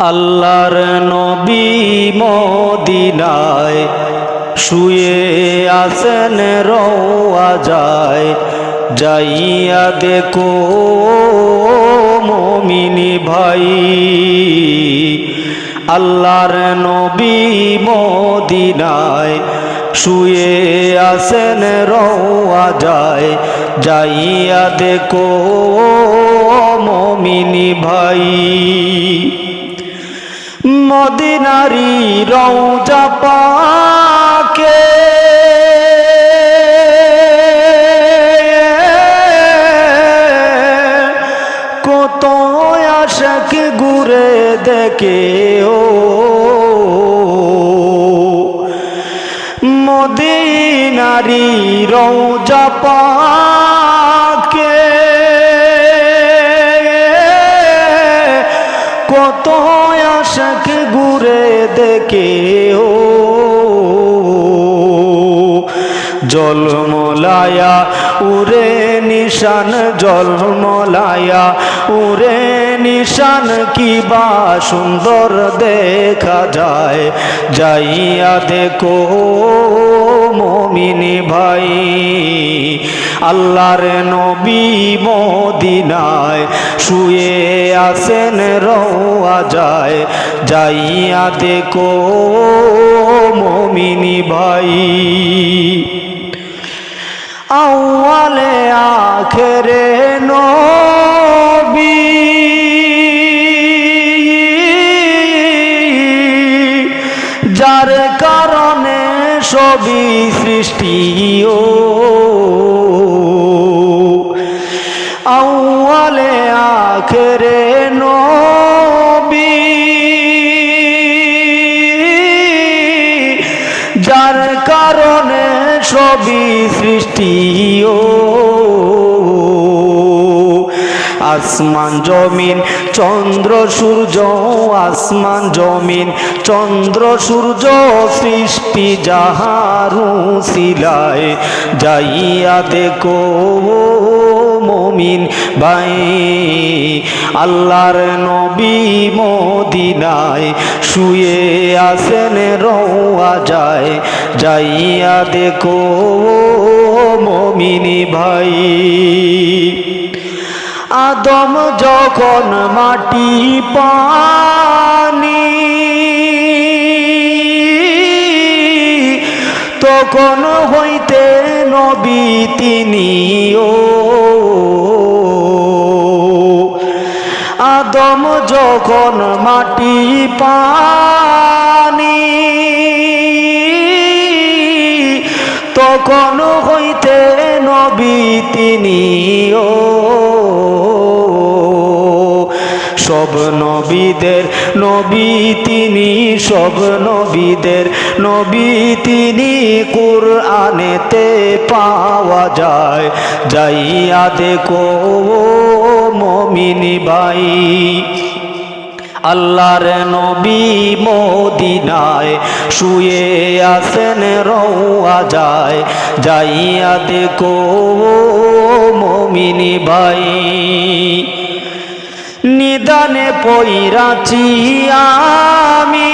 আল্লাহর নবী মদিনায় শুয়ে আছেন রওয়াজায়, যাইয়া দেখো মুমিনি ভাই। আল্লাহর নবী মদিনায় শুয়ে আছেন রওয়াজায়, যাইয়া দেখো মুমিনি ভাই। মদিনারি রওজা পাকে কত আশিক ঘুরে দেখে ও মদিনারি রওজা পাকে কত আশিক ঘুরে দেখে ও জলমলায়া উরে নিশান, জলমলায়া উরে নিশান, কি বা সুন্দর দেখা যায়, যাইয়া দেখো মুমিনি ভাই। আল্লাহর নবী মদিনায় শুয়ে আছেন রওয়াজায়, যাইয়া দেখো মুমিনি ভাই। আউয়ালে আখেরে নবী যার কারণে সবই সৃষ্টি ও আউয়ালে আখেরে নবী যার কারণে সবই সৃষ্টি ও আসমান জমিন চন্দ্র সূর্য, আসমান জমিন চন্দ্র সূর্য সৃষ্টি যাহারু সিলায়, যাইয়া দেখো মুমিন ভাই। আল্লাহর নবী মদিনায় শুয়ে আছেন রওয়াজায়, যাইয়া দেখো মুমিনি ভাই। আদম যখন মাটি পানি তখন হইতে নবী তিনি ও আদম যখন মাটি পানি তখন হইতে নবী তিনি ও সব নবীদের নবী তিনি, সব নবীদের নবী তিনি, কুরআনেতে পাওয়া যায়, যাইয়া দেখো মুমিনি ভাই। আল্লাহর নবী মদিনায় শুয়ে আছেন রওয়াজায়, যাইয়া দেখো মুমিনি ভাই। নিদানে পইরাছি আমি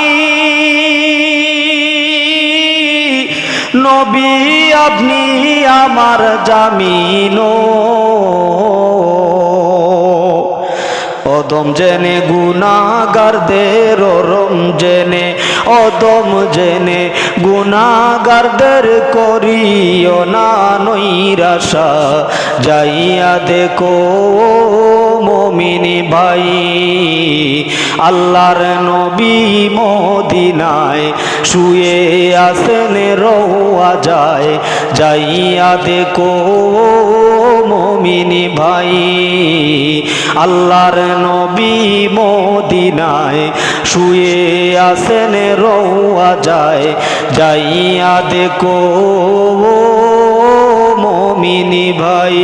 নবী আপনি আমার জামিন, অদম জেনে গুনাহগারদের রম জেনে, অদম জেনে গুনাহগারদের করিও না নৈরাশা, যাইয়া দেখো মুমিনি ভাই। আল্লাহর নবী মদিনায় শুয়ে আছেন রওয়াজায়, যাইয়া দেখো মুমিনি ভাই। আল্লাহর নবী মদিনায় শুয়ে আছেন রওয়াজায়, যাইয়া দেখো মুমিনি ভাই।